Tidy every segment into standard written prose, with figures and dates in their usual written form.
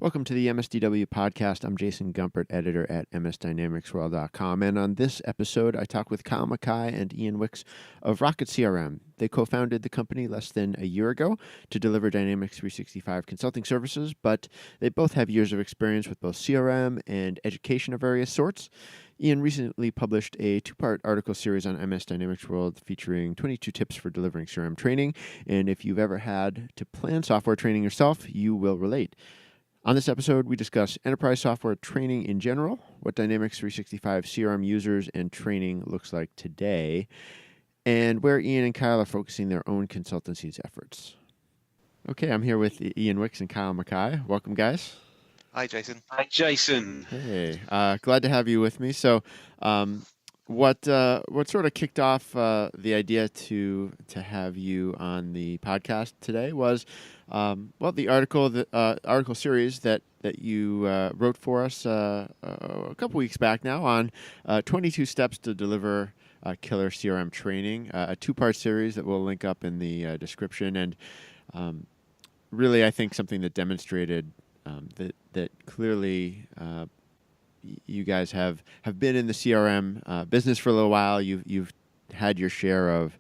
Welcome to the MSDW Podcast. I'm Jason Gumpert, editor at msdynamicsworld.com. And on this episode, I talk with McKie and Iain Wicks of RocketCRM. They co-founded the company less than a year ago to deliver Dynamics 365 consulting services, but they both have years of experience with both CRM and education of various sorts. Iain recently published a two-part article series on MS Dynamics World featuring 22 tips for delivering CRM training. And if you've ever had to plan software training yourself, you will relate. On this episode, we discuss enterprise software training in general, what Dynamics 365 CRM users and training looks like today, and where Iain and Kyle are focusing their own consultancy's efforts. Okay, I'm here with Iain Wicks and Kyle McKie. Welcome, guys. Hi, Jason. Hi, Jason. Hey, glad to have you with me. So, what sort of kicked off the idea to have you on the podcast today was, the article series that you wrote for us a couple weeks back now on 22 steps to deliver killer CRM training, a two-part series that we'll link up in the description, and really I think something that demonstrated that clearly you guys have been in the CRM business for a little while. You've had your share of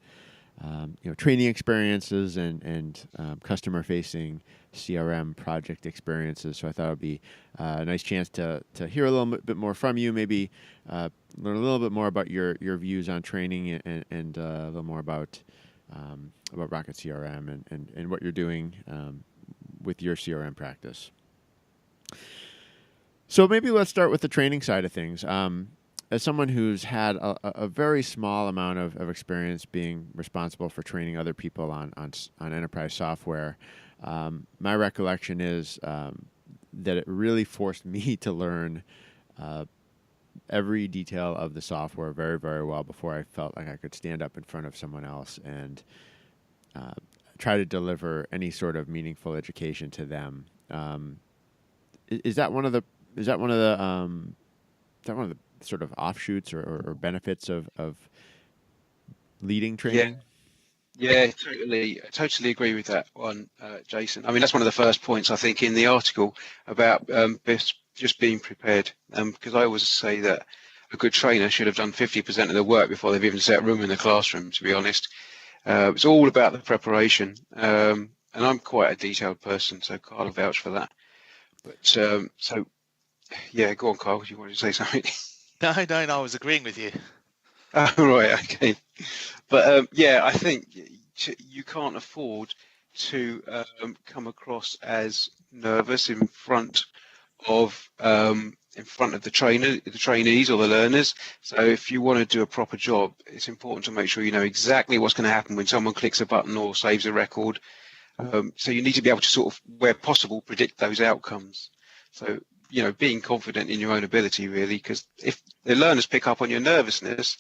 training experiences and customer-facing CRM project experiences. So I thought it would be a nice chance to hear a little bit more from you, maybe learn a little bit more about your views on training and a little more about RocketCRM and what you're doing with your CRM practice. So maybe let's start with the training side of things. As someone who's had a very small amount of experience being responsible for training other people on enterprise software, my recollection is that it really forced me to learn every detail of the software very, very well before I felt like I could stand up in front of someone else and try to deliver any sort of meaningful education to them. Is that one of the sort of offshoots or benefits of leading training? Yeah, totally agree with that one, Jason. I mean, that's one of the first points I think in the article about just being prepared. Because I always say that a good trainer should have done 50% of the work before they've even set room in the classroom. To be honest, it's all about the preparation. And I'm quite a detailed person, so Carl will vouch for that. But yeah, go on, Carl. You wanted to say something? No, I was agreeing with you. Oh, right, okay. But I think you can't afford to come across as nervous in front of the trainees or the learners. So if you want to do a proper job, it's important to make sure you know exactly what's going to happen when someone clicks a button or saves a record. So you need to be able to sort of, where possible, predict those outcomes. So, being confident in your own ability, really, because if the learners pick up on your nervousness,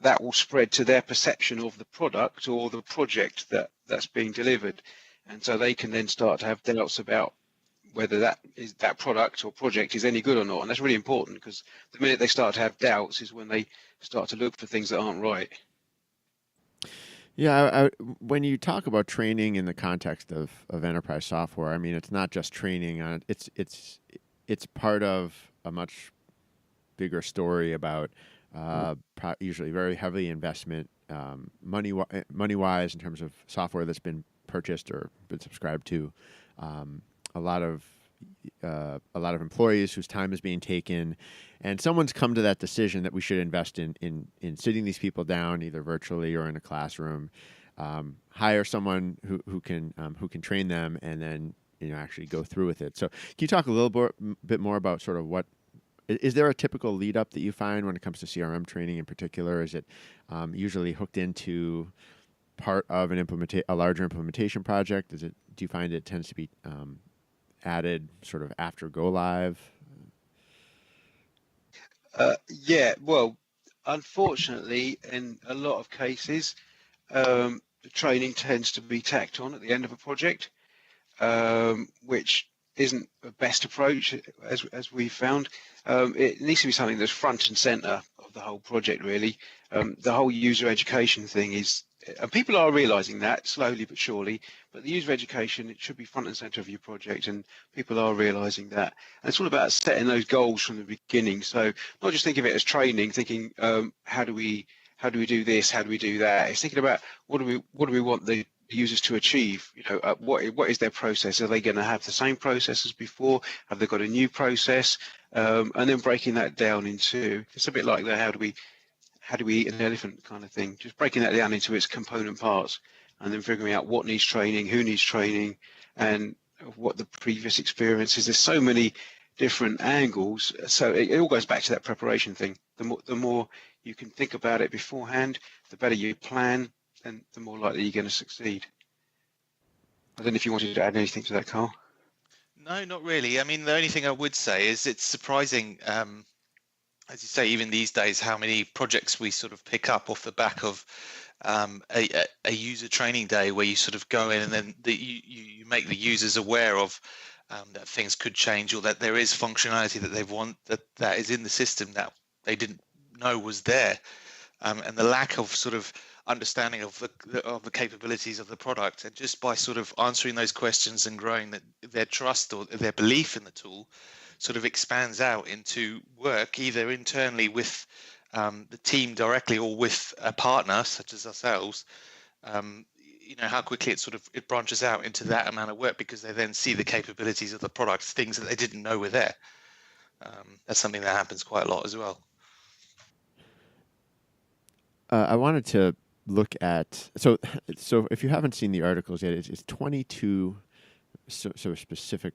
that will spread to their perception of the product or the project that's being delivered. And so they can then start to have doubts about whether that product or project is any good or not. And that's really important, because the minute they start to have doubts is when they start to look for things that aren't right. Yeah, when you talk about training in the context of enterprise software, I mean, it's not just training on it. It's part of a much bigger story about usually very heavy investment, money-wise in terms of software that's been purchased or been subscribed to. A lot of employees whose time is being taken, and someone's come to that decision that we should invest in sitting these people down either virtually or in a classroom, hire someone who can train them, and then actually go through with it. So can you talk a little bit more about sort of what is there a typical lead up that you find when it comes to CRM training in particular? Is it usually hooked into part of a larger implementation project? Do you find it tends to be added sort of after go live? Well, unfortunately, in a lot of cases, the training tends to be tacked on at the end of a project, which isn't the best approach, as we found. It needs to be something that's front and center of the whole project, really. The whole user education thing is and people are realizing that slowly but surely, but the user education, it should be front and center of your project, and people are realizing that. And it's all about setting those goals from the beginning. So not just think of it as training, thinking, how do we do this? How do we do that? It's thinking about what do we want the users to achieve? What is their process? Are they going to have the same process as before? Have they got a new process? And then breaking that down into, it's a bit like the how do we eat an elephant kind of thing, just breaking that down into its component parts, and then figuring out what needs training, who needs training, and what the previous experience is. There's so many different angles, so it all goes back to that preparation thing. The more you can think about it beforehand, the better you plan, and the more likely you're going to succeed. I don't know if you wanted to add anything to that, Carl. No, not really. I mean, the only thing I would say is it's surprising, as you say, even these days, how many projects we sort of pick up off the back of a user training day, where you sort of go in and then you make the users aware of that things could change, or that there is functionality that they want that is in the system that they didn't know was there, and the lack of sort of understanding of the capabilities of the product. And just by sort of answering those questions and growing their trust or their belief in the tool, sort of expands out into work either internally with the team directly or with a partner such as ourselves. How quickly it branches out into that amount of work, because they then see the capabilities of the product, things that they didn't know were there. That's something that happens quite a lot as well. I wanted to look at, so if you haven't seen the articles yet, it's 22 sort of specific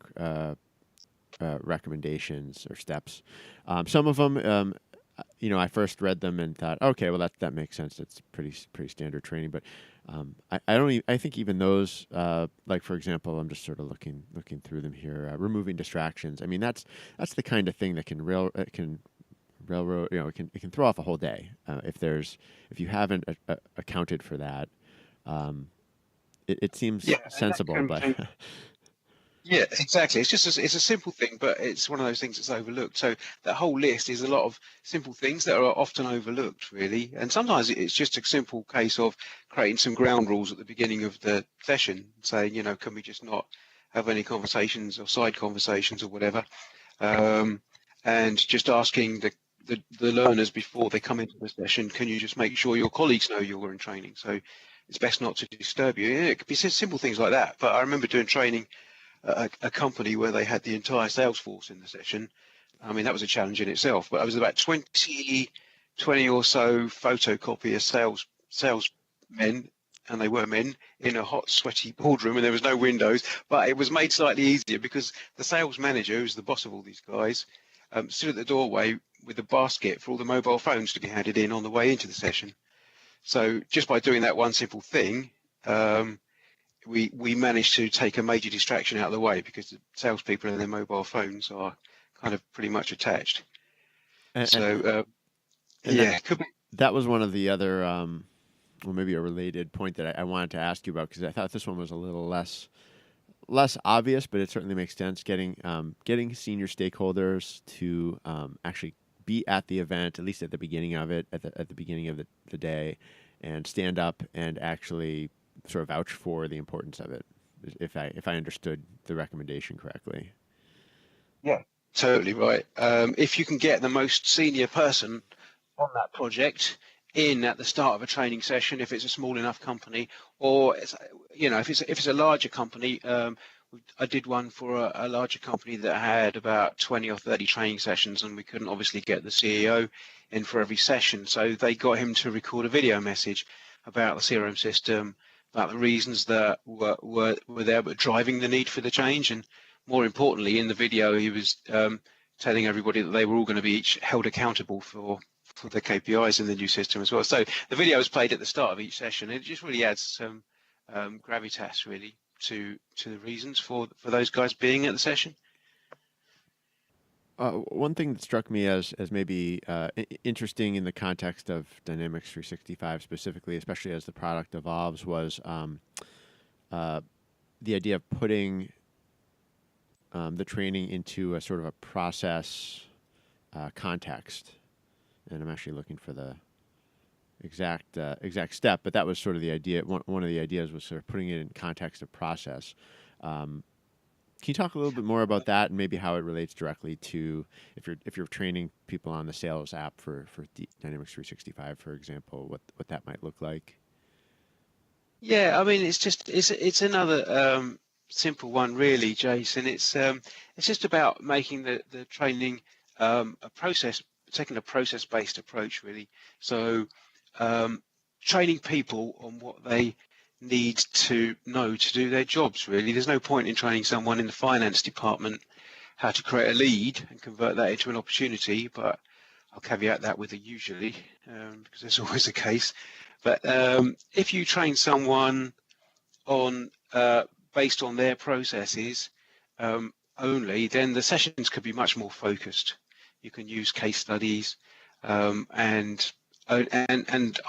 recommendations or steps. Some of them, I first read them and thought, okay, well that makes sense. It's pretty standard training. But I think even those, like for example, I'm just sort of looking through them here. Removing distractions. I mean, that's the kind of thing that can railroad. It can throw off a whole day if you haven't accounted for that. It seems sensible, but. Yeah, exactly. It's a simple thing, but it's one of those things that's overlooked. So that whole list is a lot of simple things that are often overlooked, really. And sometimes it's just a simple case of creating some ground rules at the beginning of the session, saying, can we just not have any conversations or side conversations or whatever, and just asking the learners before they come into the session, can you just make sure your colleagues know you're in training? So it's best not to disturb you. It could be simple things like that. But I remember doing training a company where they had the entire sales force in the session. I mean, that was a challenge in itself, but I was about 20 or so photocopier salesmen, and they were men, in a hot, sweaty boardroom, and there was no windows, but it was made slightly easier because the sales manager, who's the boss of all these guys, stood at the doorway with a basket for all the mobile phones to be handed in on the way into the session. So just by doing that one simple thing, we managed to take a major distraction out of the way, because the salespeople and their mobile phones are kind of pretty much attached. Could be. That was one of the other, well, maybe a related point that I wanted to ask you about, because I thought this one was a little less obvious, but it certainly makes sense. Getting senior stakeholders to actually be at the event, at least at the beginning of it, at the beginning of the day, and stand up and actually sort of vouch for the importance of it, if I understood the recommendation correctly. Yeah, totally right. If you can get the most senior person on that project in at the start of a training session, if it's a small enough company, or if it's a larger company, I did one for a larger company that had about 20 or 30 training sessions, and we couldn't obviously get the CEO in for every session, so they got him to record a video message about the CRM system, about the reasons that were there but driving the need for the change. And more importantly, in the video, he was telling everybody that they were all going to be each held accountable for the KPIs in the new system as well. So the video was played at the start of each session. It just really adds some gravitas, really, to the reasons for those guys being at the session. One thing that struck me as maybe interesting in the context of Dynamics 365 specifically, especially as the product evolves, was the idea of putting the training into a sort of a process context. And I'm actually looking for the exact step, but that was sort of the idea. One of the ideas was sort of putting it in context of process. Can you talk a little bit more about that and maybe how it relates directly to if you're training people on the sales app for Dynamics 365, for example, what that might look like? Yeah, I mean, it's another simple one, really, Jason. It's just about making the training a process, taking a process-based approach, really. So training people on what they need to know to do their jobs, really. There's no point in training someone in the finance department how to create a lead and convert that into an opportunity, but I'll caveat that with a usually, because that's always the case. But if you train someone on based on their processes only, then the sessions could be much more focused. You can use case studies, and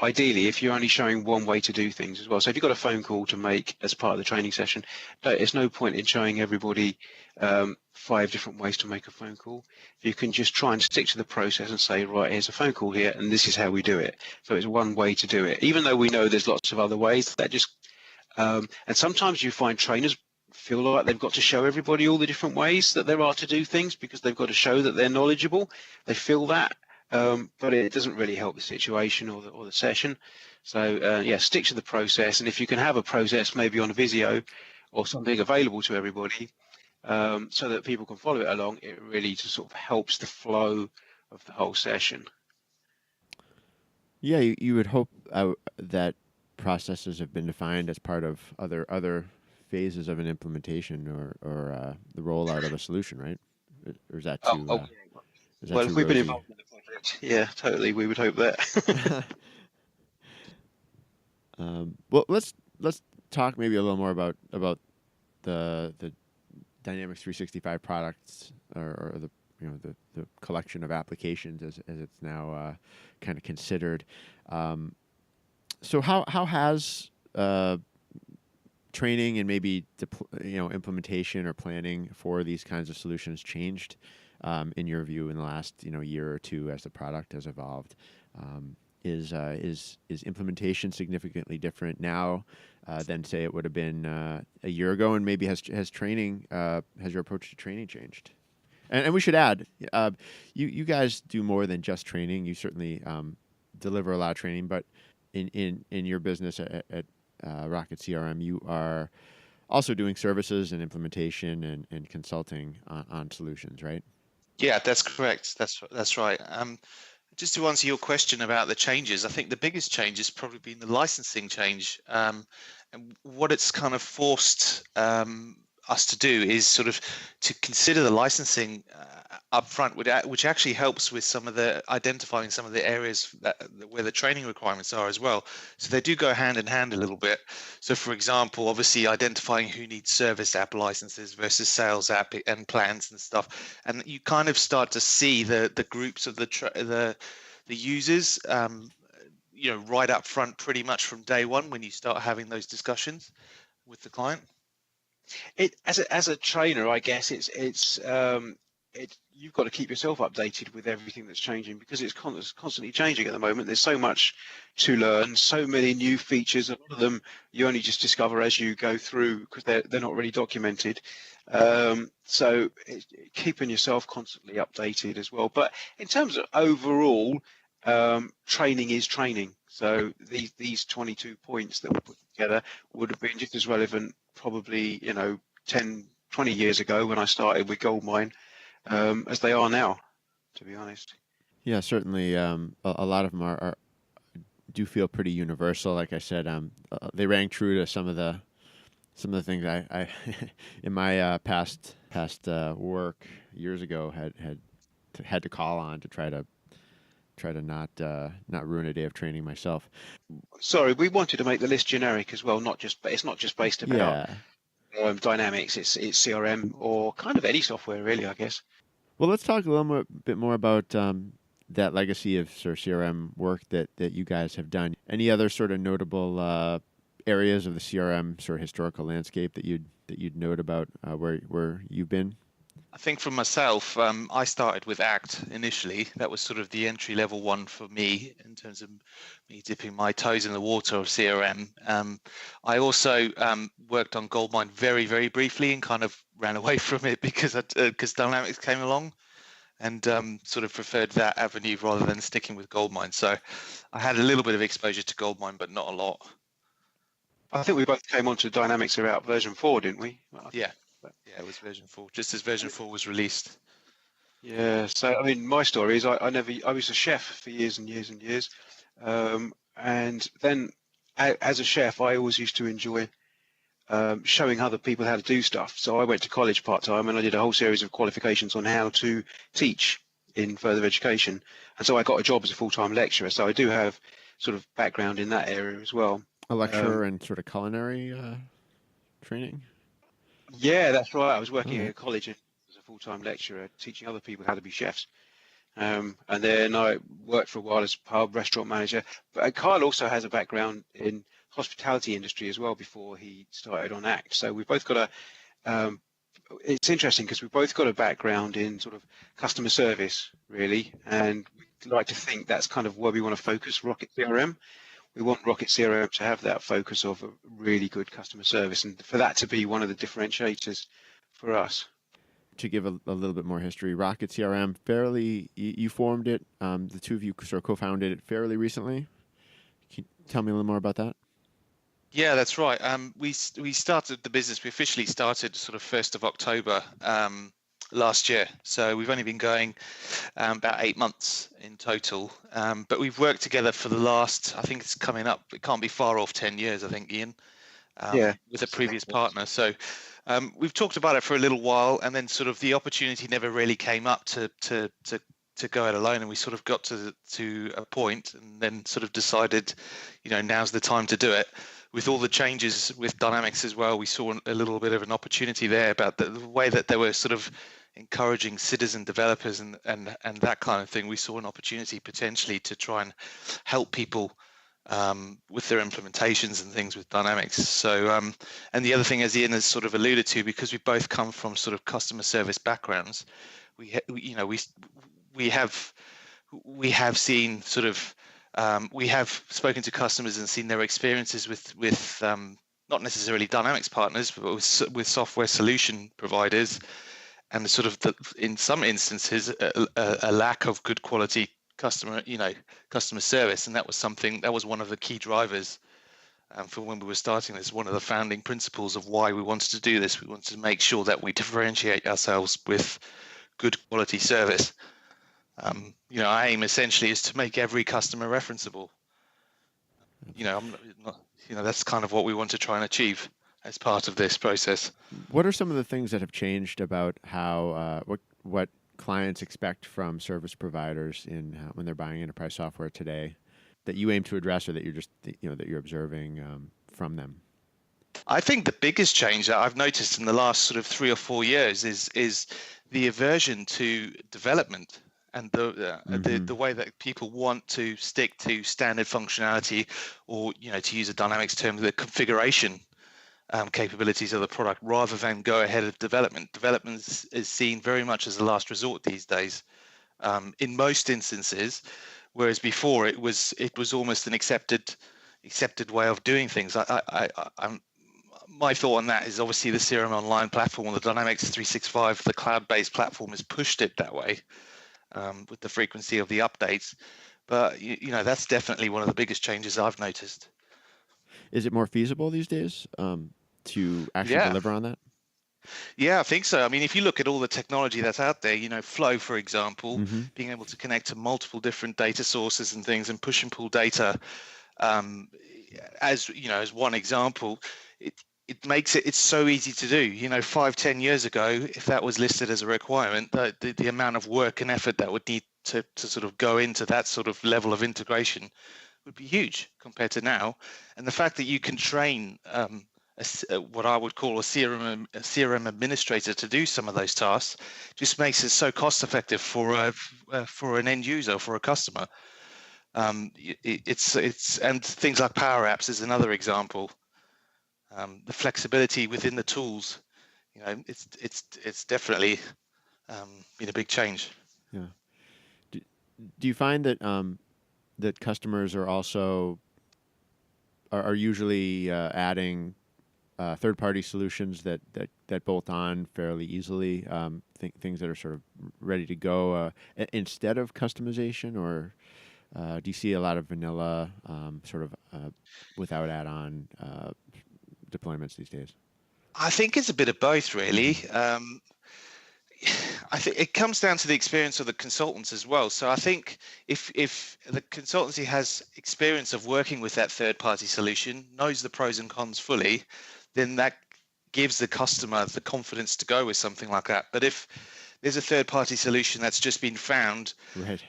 ideally, if you're only showing one way to do things as well. So if you've got a phone call to make as part of the training session, there's no point in showing everybody 5 different ways to make a phone call. You can just try and stick to the process and say, right, here's a phone call here, and this is how we do it. So it's one way to do it, even though we know there's lots of other ways. That just and sometimes you find trainers feel like they've got to show everybody all the different ways that there are to do things because they've got to show that they're knowledgeable. They feel that. But it doesn't really help the situation or the session. So yeah, stick to the process, and if you can have a process maybe on a Visio or something available to everybody, so that people can follow it along, it really just sort of helps the flow of the whole session. Yeah, you would hope that processes have been defined as part of other phases of an implementation or the rollout of a solution, right? Or is that too? Is that Well, too if we've been rosy? involved in the project, yeah, totally, we would hope that. Well, let's talk maybe a little more about the Dynamics 365 products or the the collection of applications as it's now kind of considered. So how has training and maybe implementation or planning for these kinds of solutions changed in your view in the last year or two as the product has evolved? Is implementation significantly different now than say it would have been a year ago? And maybe has training has your approach to training changed? And we should add, you guys do more than just training. You certainly deliver a lot of training, but in your business at RocketCRM, you are also doing services and implementation and consulting on solutions, right? Yeah, that's correct. That's right. Just to answer your question about the changes, I think the biggest change has probably been the licensing change. And what it's kind of forced us to do is sort of to consider the licensing up front, which actually helps with some of the identifying some of the areas where the training requirements are as well. So they do go hand in hand a little bit. So for example, obviously identifying who needs service app licenses versus sales app and plans and stuff. And you kind of start to see the groups of the users right up front pretty much from day one when you start having those discussions with the client. As a trainer, I guess you've got to keep yourself updated with everything that's changing because it's constantly changing at the moment. There's so much to learn, so many new features. A lot of them you only just discover as you go through because they're not really documented. So keeping yourself constantly updated as well. But in terms of overall, training is training. So these 22 points that we put together would have been just as relevant probably 10, 20 years ago when I started with Goldmine as they are now, to be honest. Yeah, certainly. A lot of them do feel pretty universal. Like I said, they rang true to some of the things I in my past work years ago had to call on to try to not ruin a day of training myself. Sorry, we wanted to make the list generic as well. It's not just based about Dynamics. It's CRM or kind of any software, really, I guess. Well, let's talk a little bit more about that legacy of sort of CRM work that you guys have done. Any other sort of notable areas of the CRM sort of historical landscape that you'd note about where you've been? I think for myself, I started with Act initially. That was sort of the entry level one for me in terms of me dipping my toes in the water of CRM. I also worked on Goldmine very, very briefly and kind of ran away from it because Dynamics came along and sort of preferred that avenue rather than sticking with Goldmine. So I had a little bit of exposure to Goldmine, but not a lot. I think we both came onto Dynamics about version 4, didn't we? Yeah, it was version 4, just as version 4 was released. Yeah, so I mean, my story is I was a chef for years and years and years, and then as a chef, I always used to enjoy showing other people how to do stuff. So I went to college part-time and I did a whole series of qualifications on how to teach in further education, and so I got a job as a full-time lecturer. So I do have sort of background in that area as well. A lecturer and sort of culinary training? Yeah, that's right. I was working at a college as a full-time lecturer, teaching other people how to be chefs. And then I worked for a while as a pub restaurant manager. But Kyle also has a background in hospitality industry as well before he started on ACT. So we've both got it's interesting because we've both got a background in sort of customer service, really. And we'd like to think that's kind of where we want to focus RocketCRM. We want RocketCRM to have that focus of a really good customer service and for that to be one of the differentiators for us. To give a little bit more history, RocketCRM, you formed it, the two of you sort of co-founded it fairly recently. Can you tell me a little more about that? Yeah, that's right. We started the business, we officially started sort of 1st of October last year. So we've only been going about 8 months in total. But we've worked together for the last, I think it's coming up, it can't be far off 10 years, I think, Iain, with a previous partner. So we've talked about it for a little while, and then sort of the opportunity never really came up to go it alone. And we sort of got to a point and then sort of decided, now's the time to do it. With all the changes with Dynamics as well, we saw a little bit of an opportunity there about the way that they were sort of encouraging citizen developers and that kind of thing. We saw an opportunity potentially to try and help people with their implementations and things with Dynamics. So, and the other thing, as Iain has sort of alluded to, because we both come from sort of customer service backgrounds, we have seen sort of we have spoken to customers and seen their experiences with not necessarily Dynamics partners, but with software solution providers, and sort of in some instances a lack of good quality customer service, and that was one of the key drivers for when we were starting this. One of the founding principles of why we wanted to do this, we wanted to make sure that we differentiate ourselves with good quality service. Our aim essentially is to make every customer referenceable. That's kind of what we want to try and achieve as part of this process. What are some of the things that have changed about how what clients expect from service providers when they're buying enterprise software today that you aim to address, or that you're just that you're observing from them? I think the biggest change that I've noticed in the last sort of 3 or 4 years is the aversion to development. And the way that people want to stick to standard functionality, or to use a Dynamics term, the configuration capabilities of the product, rather than go ahead of development. Development is seen very much as a last resort these days, in most instances, whereas before it was almost an accepted way of doing things. My thought on that is obviously the CRM Online platform, or the Dynamics 365, the cloud-based platform, has pushed it that way. With the frequency of the updates, but that's definitely one of the biggest changes I've noticed. Is it more feasible these days to actually deliver on that? Yeah, I think so. I mean, if you look at all the technology that's out there, Flow, for example, being able to connect to multiple different data sources and things and push and pull data, as one example, it makes it's so easy to do. 5-10 years ago, if that was listed as a requirement, the amount of work and effort that would need to sort of go into that sort of level of integration would be huge compared to now. And the fact that you can train what I would call a CRM administrator to do some of those tasks just makes it so cost effective for an end user, for a customer. It's and things like Power Apps is another example. The flexibility within the tools, it's definitely been a big change. Yeah. Do, do you find that that customers are also are usually adding third-party solutions that bolt on fairly easily, things that are sort of ready to go instead of customization, or do you see a lot of vanilla sort of without add-on deployments these days? I think it's a bit of both, really. I think it comes down to the experience of the consultants as well. So I think if the consultancy has experience of working with that third-party solution, knows the pros and cons fully, then that gives the customer the confidence to go with something like that. But if there's a third-party solution that's just been found, Right.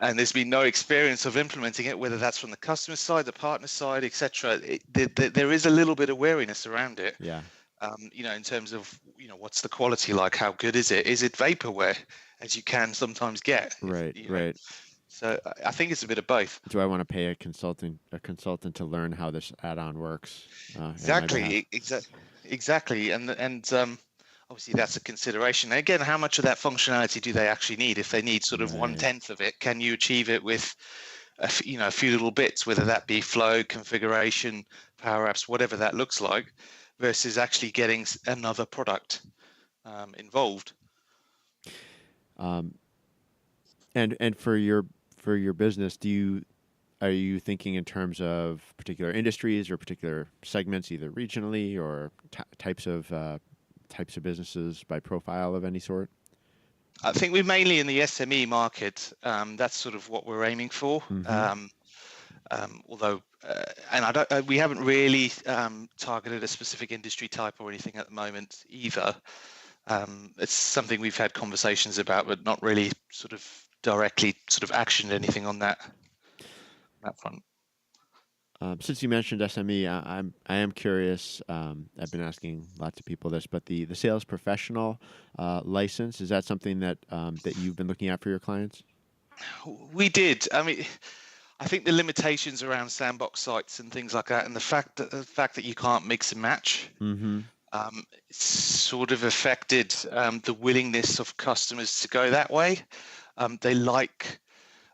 And there's been no experience of implementing it, whether that's from the customer side, the partner side, etc., there is a little bit of wariness around it. Yeah. In terms of, what's the quality like? How good is it? Is it vaporware, as you can sometimes get? Right. Right. So I think it's a bit of both. Do I want to pay a consultant to learn how this add-on works? Exactly. And obviously that's a consideration. Again, how much of that functionality do they actually need? If they need sort of 1/10 of it, can you achieve it with a few little bits, whether that be flow, configuration, Power Apps, whatever that looks like, versus actually getting another product involved. And for your business, are you thinking in terms of particular industries or particular segments, either regionally or types of businesses by profile of any sort? I think we're mainly in the SME market. That's sort of what we're aiming for. Mm-hmm. Although, and we haven't really targeted a specific industry type or anything at the moment either. It's something we've had conversations about, but not really sort of directly sort of actioned anything on that front. Since you mentioned SME, I am curious. I've been asking lots of people this, but the sales professional license, is that something that you've been looking at for your clients? We did. I mean, I think the limitations around sandbox sites and things like that, and the fact that you can't mix and match, Mm-hmm. sort of affected the willingness of customers to go that way. A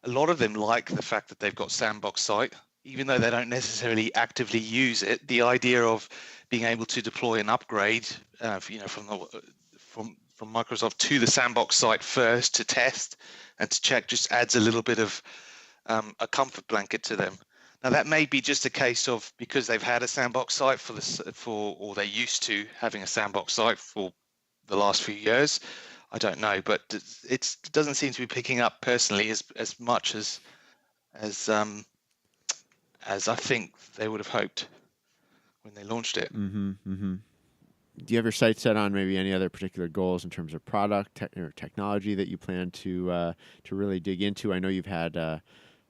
lot of them like the fact that they've got sandbox site, even though they don't necessarily actively use it. The idea of being able to deploy an upgrade, from Microsoft to the sandbox site first to test and to check just adds a little bit of a comfort blanket to them. Now that may be just a case of because they've had a sandbox site or they're used to having a sandbox site for the last few years. I don't know, but it doesn't seem to be picking up personally as much as I think they would have hoped when they launched it. Mm-hmm. Mm-hmm. Do you have your sights set on maybe any other particular goals in terms of product or technology that you plan to really dig into? I know you've had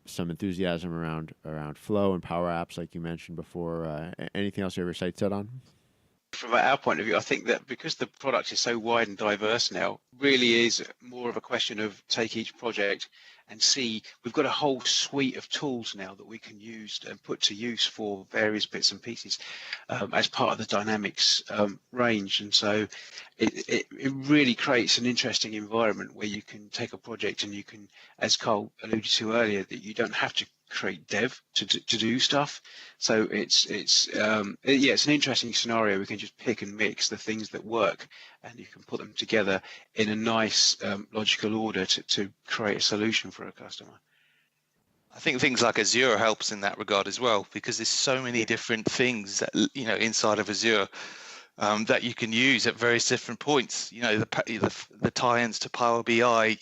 some enthusiasm around Flow and Power Apps, like you mentioned before. Anything else you have your sights set on? From our point of view, I think that because the product is so wide and diverse now, really is more of a question of take each project and see. We've got a whole suite of tools now that we can use and put to use for various bits and pieces as part of the Dynamics range. And so it really creates an interesting environment where you can take a project and you can, as Carl alluded to earlier, that you don't have to create dev to do stuff. So it's an interesting scenario. We can just pick and mix the things that work and you can put them together in a nice logical order to create a solution for a customer. I think things like Azure helps in that regard as well, because there's so many different things that, inside of Azure that you can use at various different points. The tie-ins to Power BI.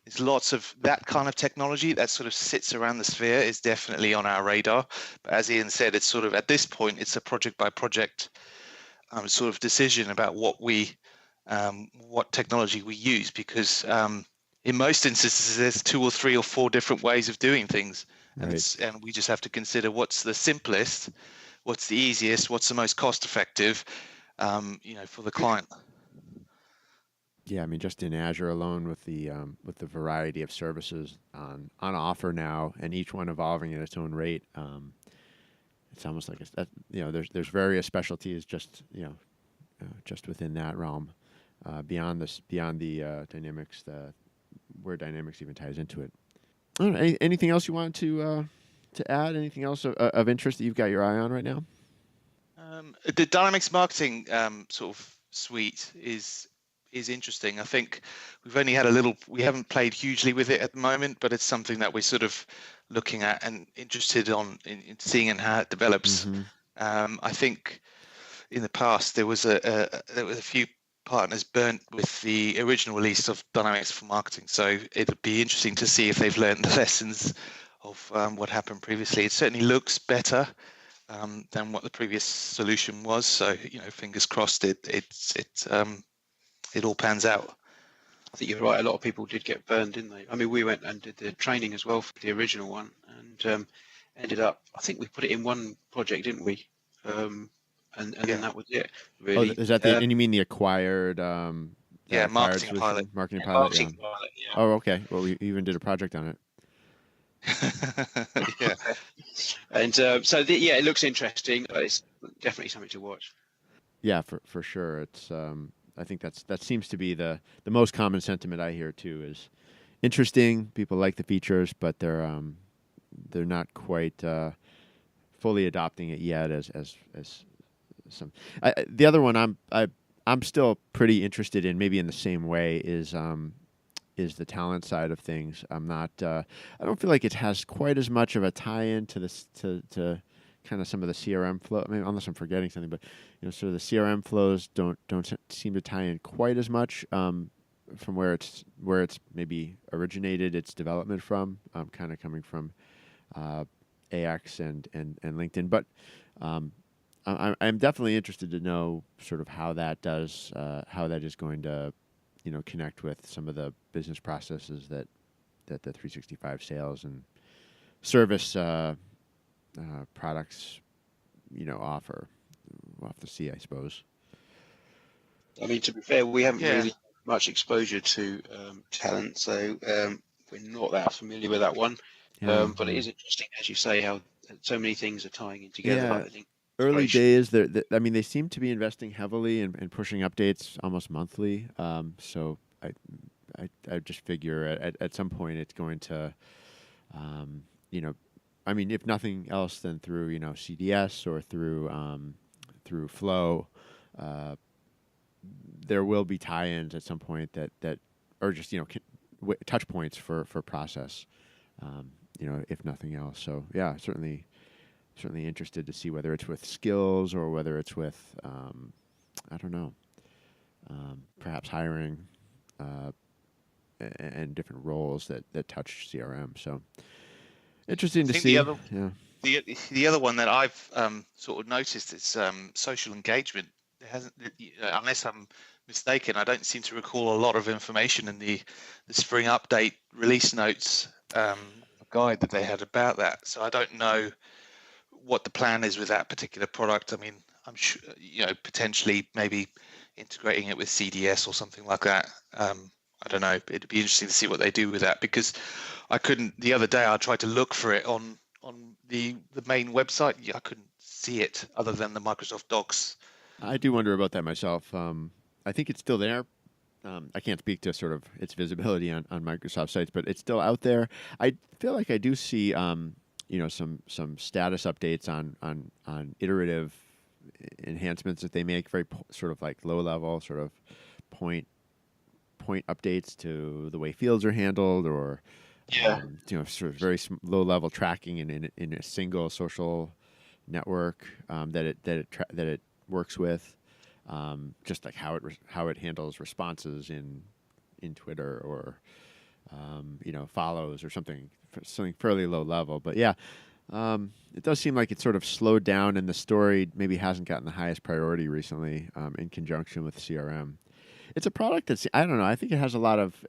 There's lots of that kind of technology that sort of sits around the sphere is definitely on our radar. But as Iain said, it's sort of at this point it's a project by project sort of decision about what technology we use, because in most instances there's 2 or 3 or 4 different ways of doing things, Right. and we just have to consider what's the simplest, what's the easiest, what's the most cost effective, for the client. Yeah, I mean, just in Azure alone, with the variety of services on offer now, and each one evolving at its own rate, it's almost like there's various specialties just just within that realm. beyond the Dynamics, where Dynamics even ties into it. I don't know, anything else you want to add? Anything else of interest that you've got your eye on right now? The Dynamics marketing sort of suite is interesting. I think we've only had we haven't played hugely with it at the moment, but it's something that we're sort of looking at and interested in seeing and how it develops. Mm-hmm. I think in the past there was a few partners burnt with the original release of Dynamics for Marketing, so it'd be interesting to see if they've learned the lessons of what happened previously. It certainly looks better than what the previous solution was. So fingers crossed it all pans out. I think you're right. A lot of people did get burned, didn't they? I mean, we went and did the training as well for the original one, and ended up. I think we put it in one project, didn't we? And then that was it. Really. Oh, is that and you mean the acquired? Marketing pilot. Marketing pilot. Marketing pilot, yeah. Oh, okay. Well, we even did a project on it. Yeah. And it looks interesting. But it's definitely something to watch. Yeah, for sure. It's I think that seems to be the most common sentiment I hear too. Is interesting. People like the features, but they're not quite fully adopting it yet. As some the other one I'm still pretty interested in, maybe in the same way, is the talent side of things. I'm not. I don't feel like it has quite as much of a tie-in to this to kind of some of the CRM flow. I mean, unless I'm forgetting something, but sort of the CRM flows don't seem to tie in quite as much from where it's maybe originated its development from. Kind of coming from AX and LinkedIn, but I'm definitely interested to know sort of how that does how that is going to connect with some of the business processes that the 365 sales and service products offer. We'll have to see, I suppose. I mean, to be fair, we haven't really much exposure to talent, so we're not that familiar with that one. But it is interesting, as you say, how so many things are tying in together. Yeah. I think Early days, I mean, they seem to be investing heavily and pushing updates almost monthly. So I just figure at some point it's going to, I mean, if nothing else, then through CDS or through Flow, there will be tie-ins at some point that are just touch points for process, if nothing else. So yeah, certainly interested to see whether it's with skills or whether it's with I don't know, perhaps hiring and different roles that touch CRM. So interesting to see. The other one that I've sort of noticed is social engagement. It hasn't, unless I'm mistaken, I don't seem to recall a lot of information in the spring update release notes guide that they had about that. So I don't know what the plan is with that particular product. I mean, I'm sure potentially maybe integrating it with CDS or something like that. I don't know. It'd be interesting to see what they do with that, because I couldn't. The other day I tried to look for it on the main website. Yeah, I couldn't see it other than the Microsoft Docs. I do wonder about that myself. I think it's still there. I can't speak to sort of its visibility on Microsoft sites, but it's still out there. I feel like I do see some status updates on iterative enhancements that they make, very sort of like low level sort of point updates to the way fields are handled, or sort of very low level tracking in a single social network that it works with, just like how it handles responses in Twitter, or follows or something fairly low level. But yeah, it does seem like it's sort of slowed down, and the story maybe hasn't gotten the highest priority recently in conjunction with CRM. It's a product that's, I don't know, I think it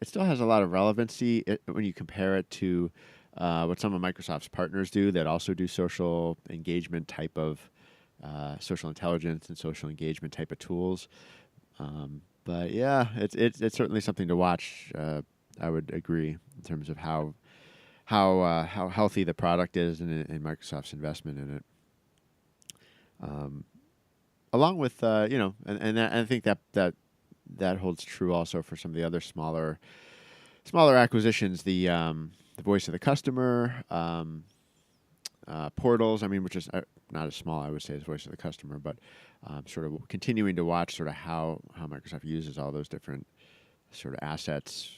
still has a lot of relevancy when you compare it to what some of Microsoft's partners do that also do social engagement type of social intelligence and social engagement type of tools. But yeah, it's certainly something to watch. I would agree in terms of how healthy the product is and Microsoft's investment in it. Along with and I think that that holds true also for some of the other smaller acquisitions. The voice of the customer, portals. I mean, which is not as small, I would say, as voice of the customer, but sort of continuing to watch sort of how Microsoft uses all those different sort of assets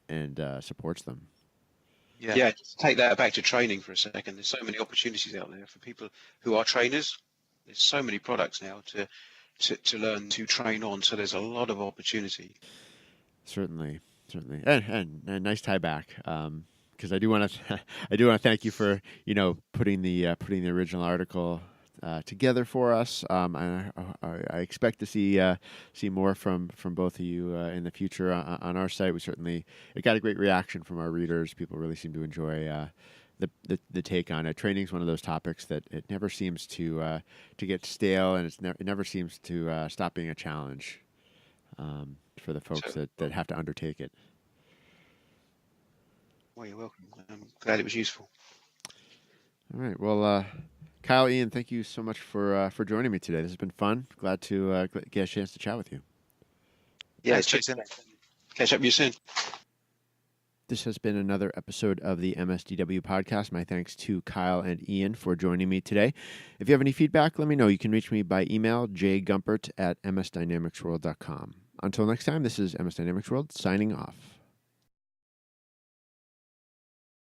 and supports them. Yeah, just take that back to training for a second. There's so many opportunities out there for people who are trainers. There's so many products now to learn to train on. So there's a lot of opportunity. Certainly, and nice tie back. Because I do want to thank you for putting the original article together for us. I expect to see more from both of you in the future on our site. It got a great reaction from our readers. People really seem to enjoy the take on it. Training is one of those topics that it never seems to get stale, and it never seems to stop being a challenge for the folks that have to undertake it. Well, you're welcome. I'm glad it was useful. All right. Well, Kyle, Iain, thank you so much for joining me today. This has been fun. Glad to get a chance to chat with you. Yeah, Thanks, Jason. Catch up with you soon. This has been another episode of the MSDW Podcast. My thanks to Kyle and Iain for joining me today. If you have any feedback, let me know. You can reach me by email, jgumpert@msdynamicsworld.com. Until next time, this is MS Dynamics World signing off.